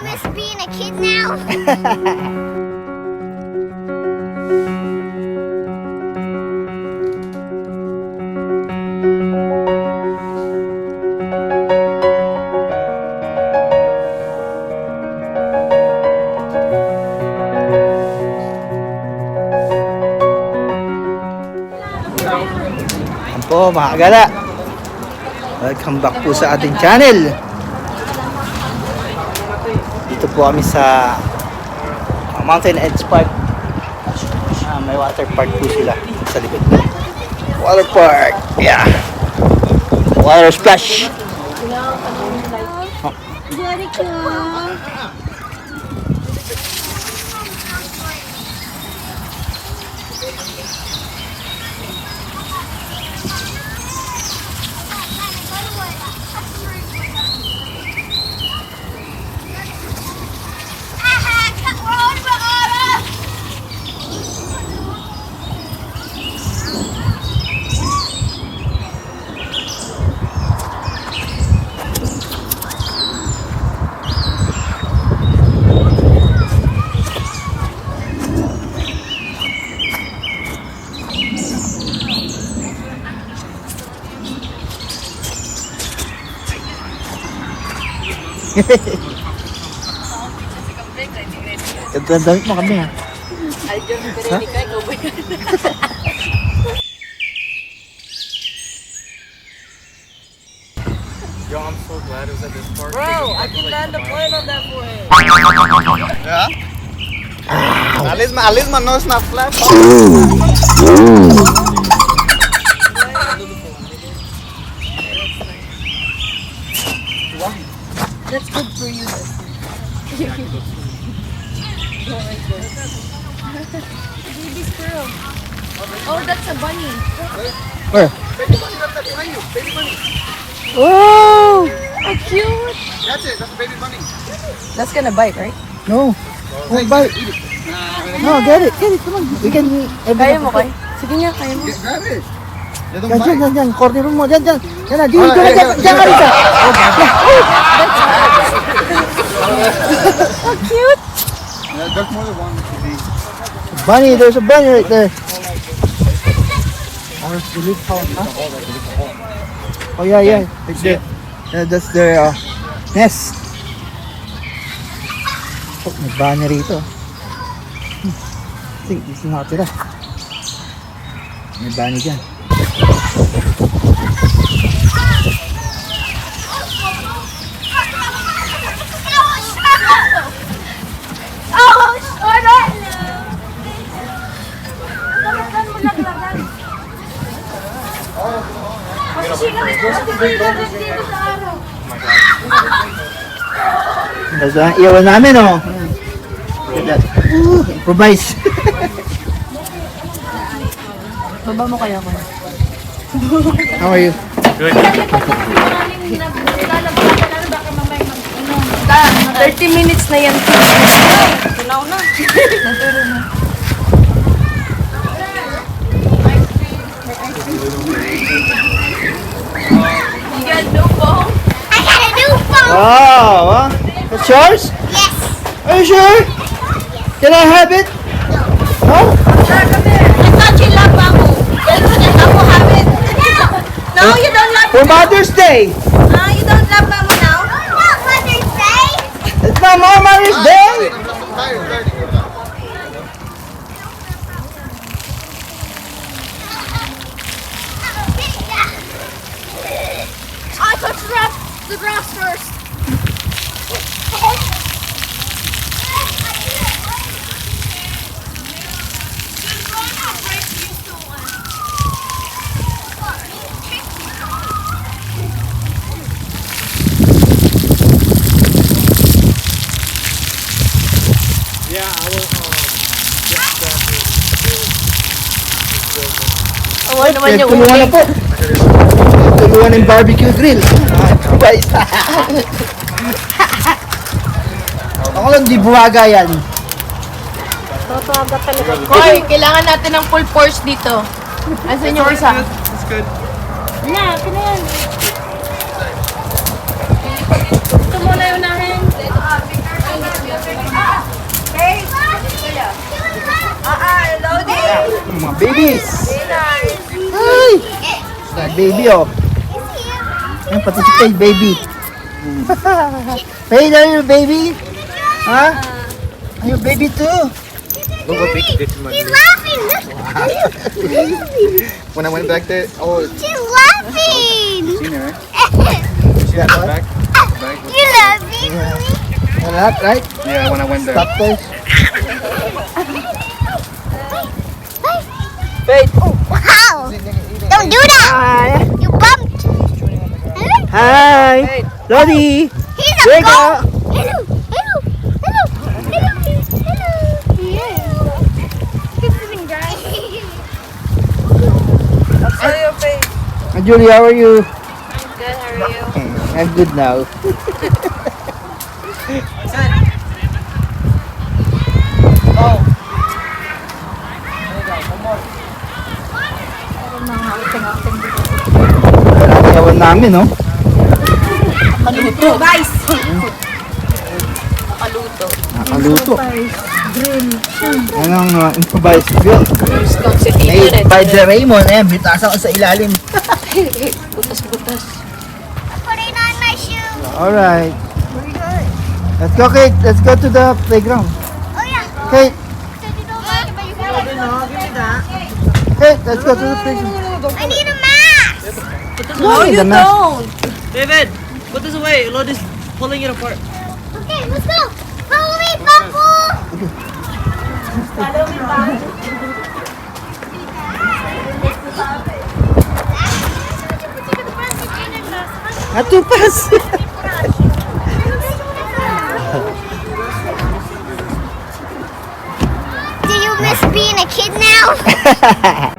miss being a kid now. Yan po mga kagala. Welcome back po sa ating channel. Dito po kami sa Mountain Edge Park. May water park po sila sa likod. Water park. Yeah. Water splash. Oh. Very cool. Ganda-damit mo kami ha. Yo, I'm so glad it was at this park. Bro, I can land a plane on that plane. Yeah? At least my nose not flat. That's good for you. Baby squirrel. Oh, that's a bunny. Where? Baby bunny, that's behind you. Baby bunny. Oh, how cute. That's it. That's baby bunny. That's gonna bite, right? No. Won't bite. No, get it. Get it. Come on. We can Kaya mo, Koy? Sige nga, kaya mo. Grab it. They don't Yan, bite. yan, yan. Corner mo. Yan, yan. Yan na. Dito na. Diyan ka rin. How cute. Yeah, there's more than one. Bunny. There's a bunny right there. Oh, yeah, yeah. Right there. Yeah, that's their nest. Oh, may bunny rito. I think this is nakatira. May bunny dyan. Ito ang iyawan namin, oh. Improvise. Baba mo kaya, Koy? How are you? Good. 30 minutes na yan. Tunaw na. Naturo na. You got no phone? I got a new phone. Wow, that's yours? Yes. Are you sure? Can I have it? No? I thought you loved Mamu. Mamu have it. No, you don't love For Mother's Day. You don't love Mamu now. Not Mother's Day. It's not more Mother's Day. I touched the grass first. Yeah, I will get that. Awan naman yung Tulungan na po. Tulungan ng barbecue grill. Guys. Ako lang di buwaga yan. Tatawaga talaga. Koy, kailangan natin ng full force dito. Asan yung isa? It's good. Na, yan. Ito muna yung unahin. babies. Hi. That baby, oh. Yan, pati si Faye, baby. Faye, are you a baby? Huh? Are you a baby too? He's laughing. When I went back there, oh, She's laughing. seen her, right? See that one? Back. You love me. Yeah. And that, right? Yeah, when I went there. Stop this. Wait. Wow. Don't do that. Hi. You bumped. Hi. Lodi. He's a There you goat. go. Hello. Hello. Hello. Hello. Hello. Yeah. He's sitting dry. How are you, Faye? Hi, Julie, how are you? I'm good. How are you? I'm good now. Kawan namin, no? Maluto, guys. Nakaluto. Nakaluto. Yan ang improvised grill. Wisconsin Made by the Raymond. Ayan, bitasan ko sa ilalim. Butas-butas. Put it on my shoe. Alright. Let's go, Kate. Let's go to the playground. Oh yeah. Kate, Said you don't like it, but you got it. Kate, let's go to the playground. I need a mask. No, you the mask. don't. David, put this away. Lord is pulling it apart. Okay, let's go. Follow me, Papu. Atupas. Do you miss being a kid now?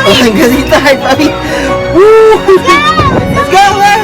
Oh, ang ganita. Hi, papi. Woo! Let's go, man!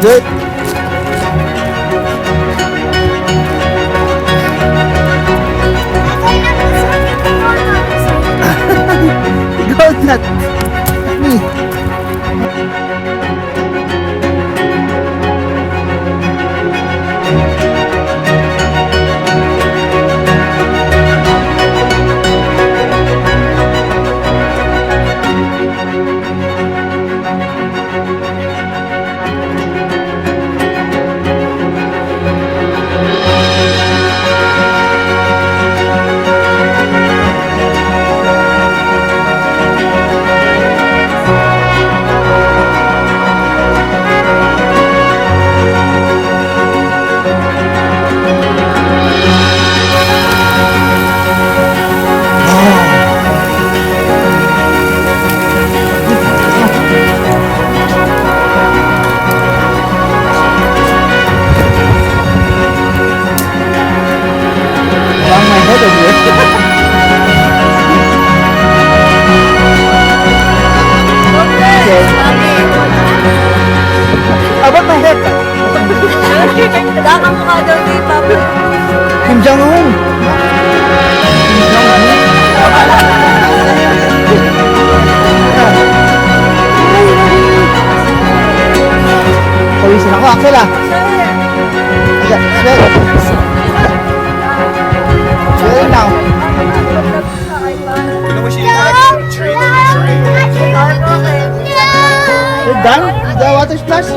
Good. Gold nut. Me. Bang my head over here. How about my head? Wala kang mukha daw ni Papa. Kim Jong-un. Pawisin ako, Axel ah. Ayan, ayan. Ayan now. You know what she like? Tree. You're done with the water splash?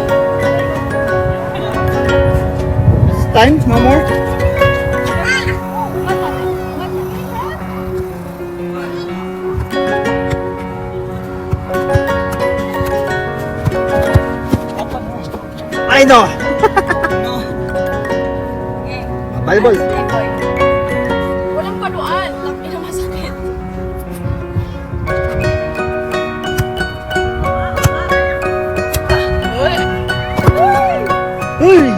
It's time? No more? I know! Volleyball. Walang paluan. Laki na masakit. Uy!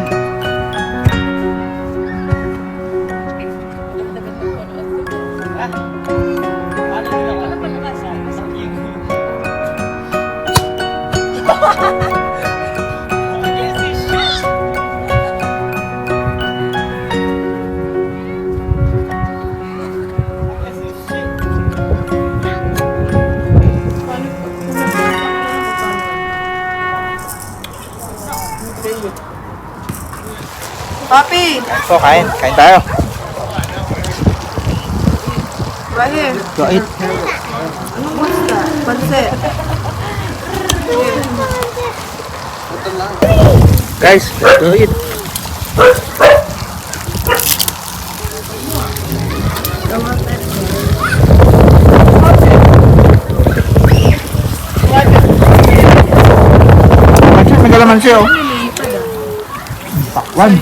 Papi, So, kain. Kain tayo. right here. Go eat. What's that? Pansit. Guys, let's go eat. Magalaman siya oh. Pakwan.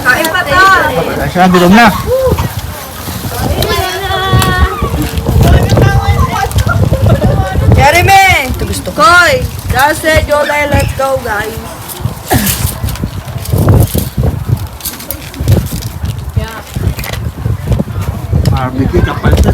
Kain pa ta. Siya bilog na. Jeremy! Gusto ko. Koy! That's it, Jolay. Let's go, guys. Barbecue kapal sa.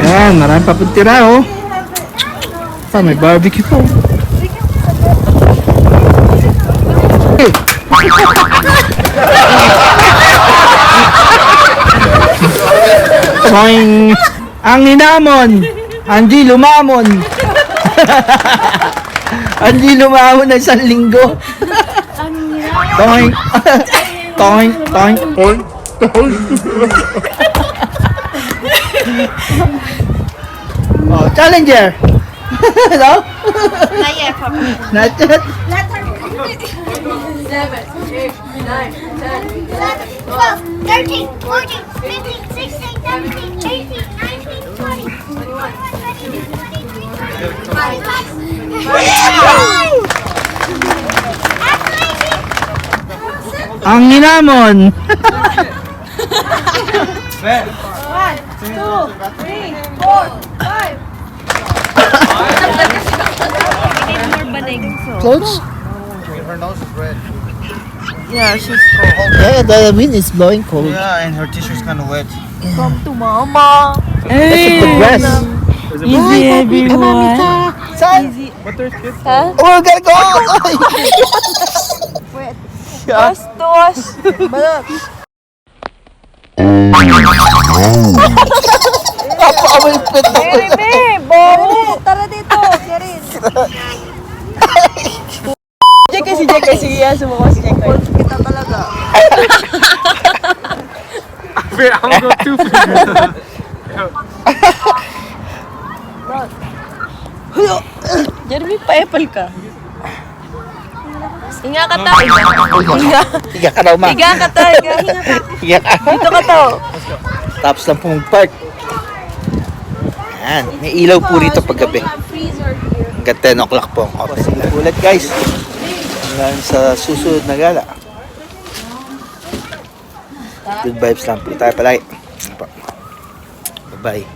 Ayan, marami pa pong tira oh. Pa, may barbecue po. Hey! Toing! Ang hinamon! Andy lumamon! Andy lumamon ng isang linggo! Toing! Toing! Toing! Toing! Toing! Oh, challenger! Hello? Not yet, Papa. Not yet? 7, 8, 9, 10, 11, 12, 13, 14, 15, 16, 17, 18, 19, 20, 21, 22, 23, 24, 25, 26. Ang hinamon! Clothes? Her nose is red. Yeah, she's Yeah, the wind is blowing cold. Yeah, and her t-shirt's kind of wet. come to mama. That's a good dress. Easy, everyone. Son! Huh? Oh, gotta go! Bastos. Napakamalipit na po. Boro. Tara dito. Yarin. Si Jake. Sige, sumuko si Jake. Kita talaga. I'm gonna go too Jeremy, pa-apple ka. Hinga ka ta. Higa ka daw, ma. Higa ka ta. Higa ka. Dito ka to. Tapos lang pong park. Ayan, may ilaw po rito paggabi. Hanggang 10 o'clock po ang open. Ulit guys. Hanggang sa susunod na gala. Good vibes lang po tayo palagi. Bye-bye.